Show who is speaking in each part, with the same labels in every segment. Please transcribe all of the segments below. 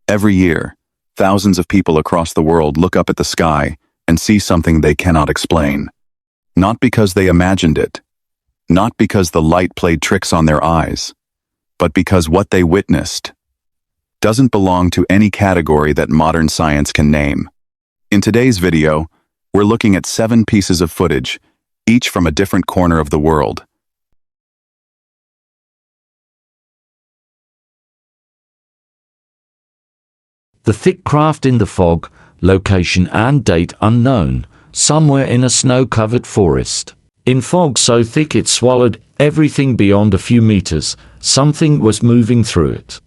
Speaker 1: Every year, thousands of people across the world look up at the sky and see something they cannot explain. Not because they imagined it, not because the light played tricks on their eyes, but because what they witnessed doesn't belong to any category that modern science can name. In today's video, we're looking at 7 pieces of footage, each from a different corner of the world.
Speaker 2: The thick craft in the fog, location and date unknown, somewhere in a snow-covered forest. In fog so thick it swallowed everything beyond a few meters, something was moving through it.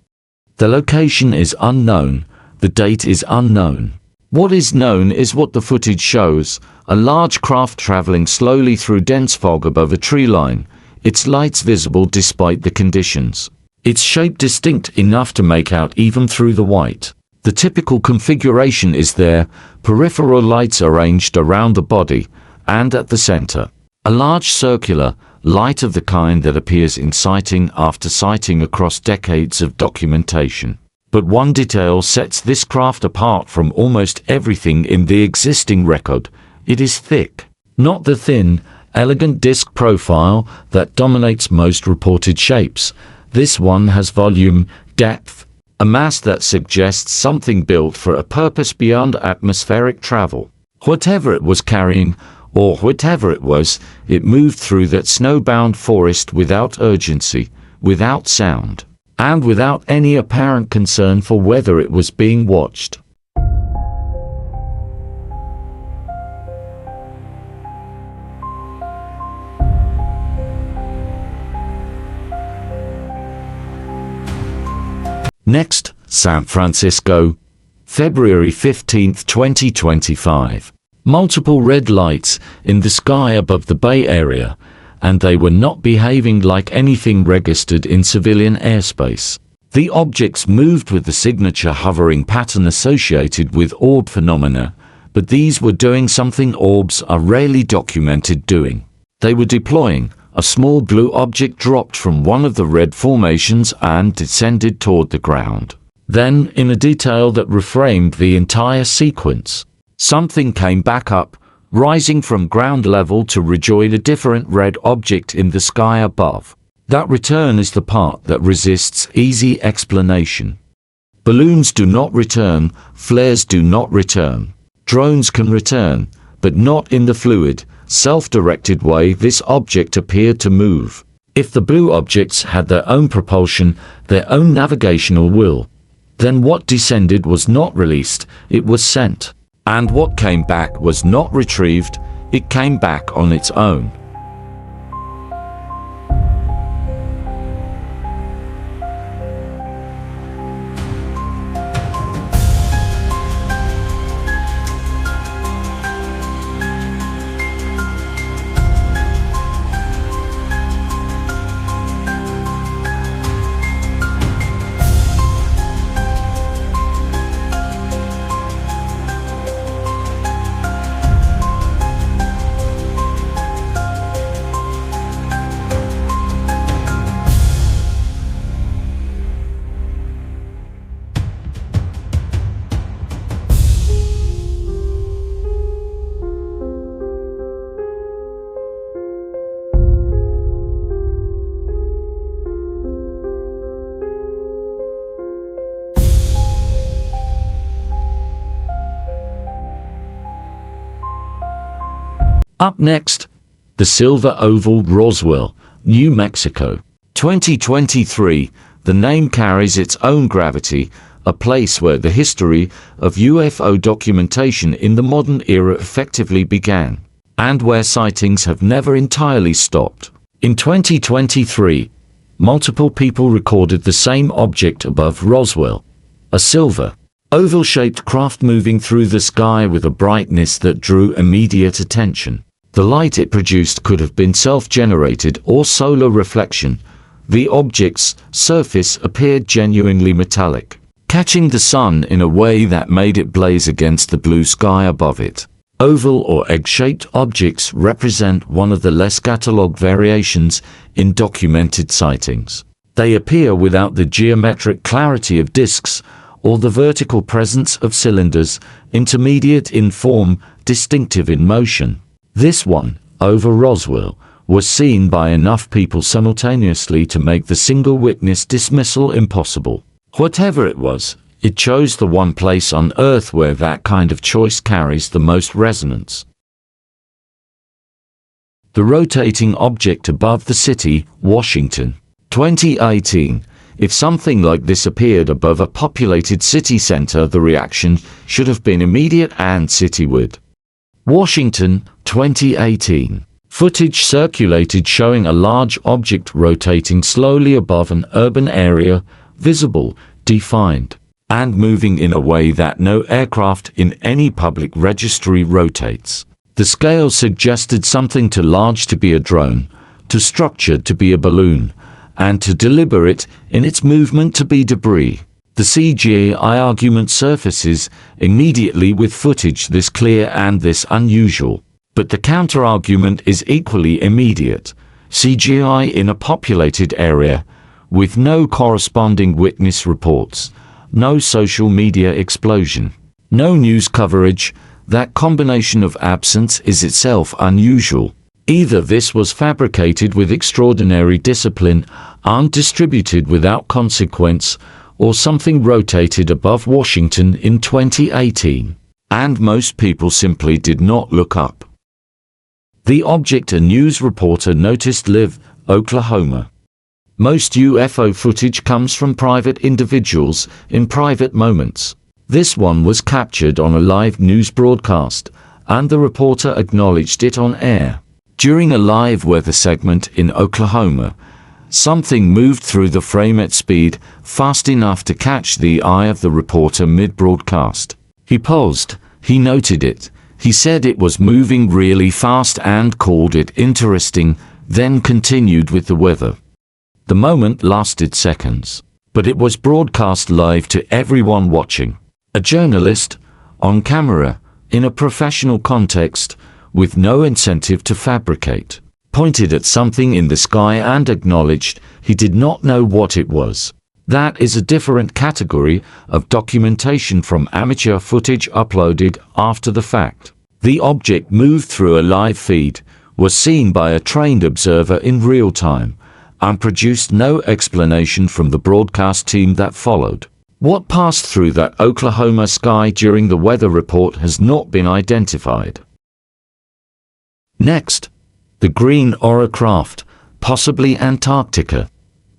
Speaker 2: The location is unknown, the date is unknown. What is known is what the footage shows, a large craft traveling slowly through dense fog above a tree line, its lights visible despite the conditions. Its shape distinct enough to make out even through the white. The typical configuration is there, peripheral lights arranged around the body, and at the center. A large circular light of the kind that appears in sighting after sighting across decades of documentation. But one detail sets this craft apart from almost everything in the existing record. It is thick. Not the thin, elegant disc profile that dominates most reported shapes. This one has volume, depth, a mass that suggests something built for a purpose beyond atmospheric travel. Whatever it was carrying, or whatever it was, it moved through that snowbound forest without urgency, without sound, and without any apparent concern for whether it was being watched. Next, San Francisco, February 15, 2025. Multiple red lights in the sky above the Bay Area, and they were not behaving like anything registered in civilian airspace. The objects moved with the signature hovering pattern associated with orb phenomena, but these were doing something orbs are rarely documented doing. They were deploying. A small blue object dropped from one of the red formations and descended toward the ground. Then, in a detail that reframed the entire sequence, something came back up, rising from ground level to rejoin a different red object in the sky above. That return is the part that resists easy explanation. Balloons do not return, flares do not return. Drones can return, but not in the fluid, self-directed way this object appeared to move. If the blue objects had their own propulsion, their own navigational will, then what descended was not released, it was sent. And what came back was not retrieved, it came back on its own. Up next, the Silver Oval, Roswell, New Mexico. 2023, the name carries its own gravity, a place where the history of UFO documentation in the modern era effectively began, and where sightings have never entirely stopped. In 2023, multiple people recorded the same object above Roswell, a silver, oval-shaped craft moving through the sky with a brightness that drew immediate attention. The light it produced could have been self-generated or solar reflection. The object's surface appeared genuinely metallic, catching the sun in a way that made it blaze against the blue sky above it. Oval or egg-shaped objects represent one of the less catalogued variations in documented sightings. They appear without the geometric clarity of discs, or the vertical presence of cylinders, intermediate in form, distinctive in motion. This one, over Roswell, was seen by enough people simultaneously to make the single witness dismissal impossible. Whatever it was, it chose the one place on Earth where that kind of choice carries the most resonance. The rotating object above the city, Washington. 2018. If something like this appeared above a populated city center, the reaction should have been immediate and citywide. Washington, 2018. Footage circulated showing a large object rotating slowly above an urban area, visible, defined, and moving in a way that no aircraft in any public registry rotates. The scale suggested something too large to be a drone, too structured to be a balloon, and too deliberate in its movement to be debris. The CGI argument surfaces immediately with footage this clear and this unusual. But the counter-argument is equally immediate. CGI in a populated area, with no corresponding witness reports, no social media explosion, no news coverage. That combination of absence is itself unusual. Either this was fabricated with extraordinary discipline, undistributed without consequence, or something rotated above Washington in 2018, and most people simply did not look up. The object a news reporter noticed lived, Oklahoma. Most UFO footage comes from private individuals in private moments. This one was captured on a live news broadcast, and the reporter acknowledged it on air. During a live weather segment in Oklahoma, something moved through the frame at speed, fast enough to catch the eye of the reporter mid-broadcast. He paused, he noted it. He said it was moving really fast and called it interesting, then continued with the weather. The moment lasted seconds, but it was broadcast live to everyone watching. A journalist, on camera, in a professional context, with no incentive to fabricate, pointed at something in the sky and acknowledged he did not know what it was. That is a different category of documentation from amateur footage uploaded after the fact. The object moved through a live feed, was seen by a trained observer in real time, and produced no explanation from the broadcast team that followed. What passed through that Oklahoma sky during the weather report has not been identified. Next, the green aura craft, possibly Antarctica.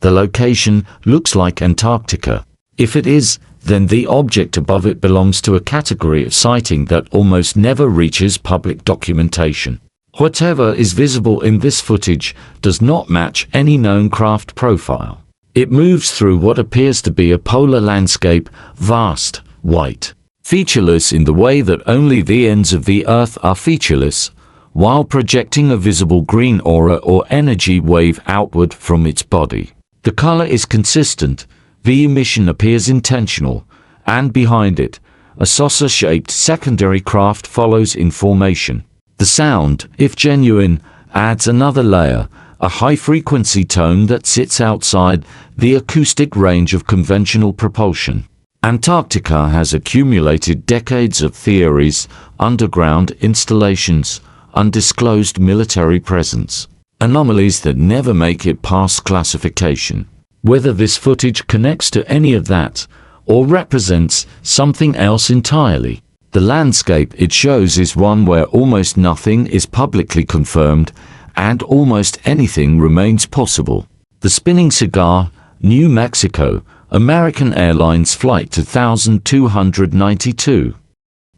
Speaker 2: The location looks like Antarctica. If it is, then the object above it belongs to a category of sighting that almost never reaches public documentation. Whatever is visible in this footage does not match any known craft profile. It moves through what appears to be a polar landscape, vast, white, featureless in the way that only the ends of the Earth are featureless, while projecting a visible green aura or energy wave outward from its body. The color is consistent, the emission appears intentional, and behind it, a saucer-shaped secondary craft follows in formation. The sound, if genuine, adds another layer, a high-frequency tone that sits outside the acoustic range of conventional propulsion. Antarctica has accumulated decades of theories, underground installations, undisclosed military presence, anomalies that never make it past classification. Whether this footage connects to any of that, or represents something else entirely. The landscape it shows is one where almost nothing is publicly confirmed, and almost anything remains possible. The Spinning Cigar, New Mexico, American Airlines Flight 2292.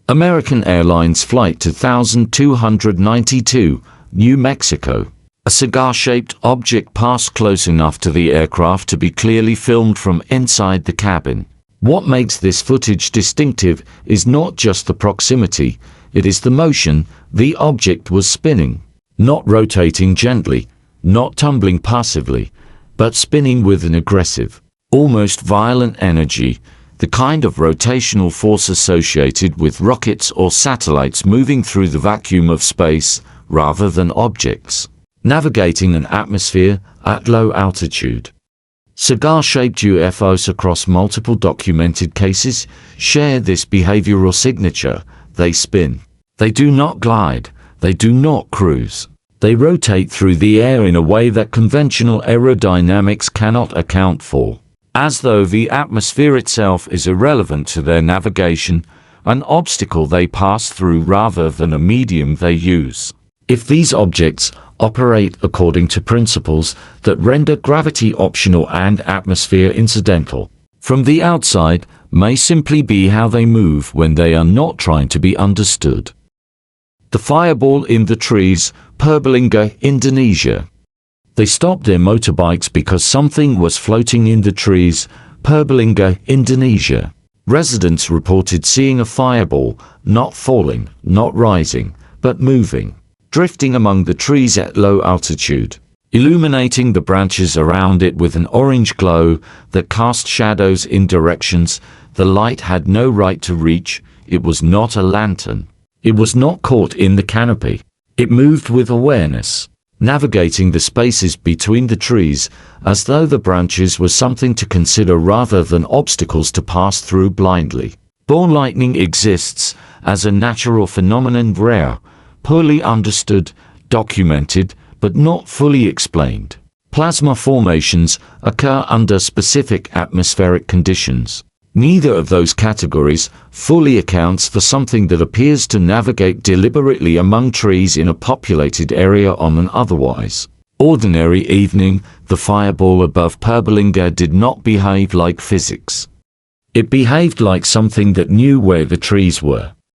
Speaker 2: American Airlines Flight 2292, New Mexico. A cigar-shaped object passed close enough to the aircraft to be clearly filmed from inside the cabin. What makes this footage distinctive is not just the proximity, it is the motion. The object was spinning, not rotating gently, not tumbling passively, but spinning with an aggressive, almost violent energy, the kind of rotational force associated with rockets or satellites moving through the vacuum of space rather than objects navigating an atmosphere at low altitude. Cigar-shaped UFOs across multiple documented cases share this behavioral signature. They spin. They do not glide. They do not cruise. They rotate through the air in a way that conventional aerodynamics cannot account for, as though the atmosphere itself is irrelevant to their navigation, an obstacle they pass through rather than a medium they use. If these objects operate according to principles that render gravity optional and atmosphere incidental, from the outside may simply be how they move when they are not trying to be understood. The fireball in the trees, Purbalingga, Indonesia. They stopped their motorbikes because something was floating in the trees, Purbalingga, Indonesia. Residents reported seeing a fireball, not falling, not rising, but moving, drifting among the trees at low altitude, illuminating the branches around it with an orange glow that cast shadows in directions the light had no right to reach. It was not a lantern. It was not caught in the canopy. It moved with awareness, navigating the spaces between the trees as though the branches were something to consider rather than obstacles to pass through blindly. Ball lightning exists as a natural phenomenon, rare, poorly understood, documented, but not fully explained. Plasma formations occur under specific atmospheric conditions. Neither of those categories fully accounts for something that appears to navigate deliberately among trees in a populated area on an otherwise ordinary evening. The fireball above Purbalingga did not behave like physics. It behaved like something that knew where the trees were.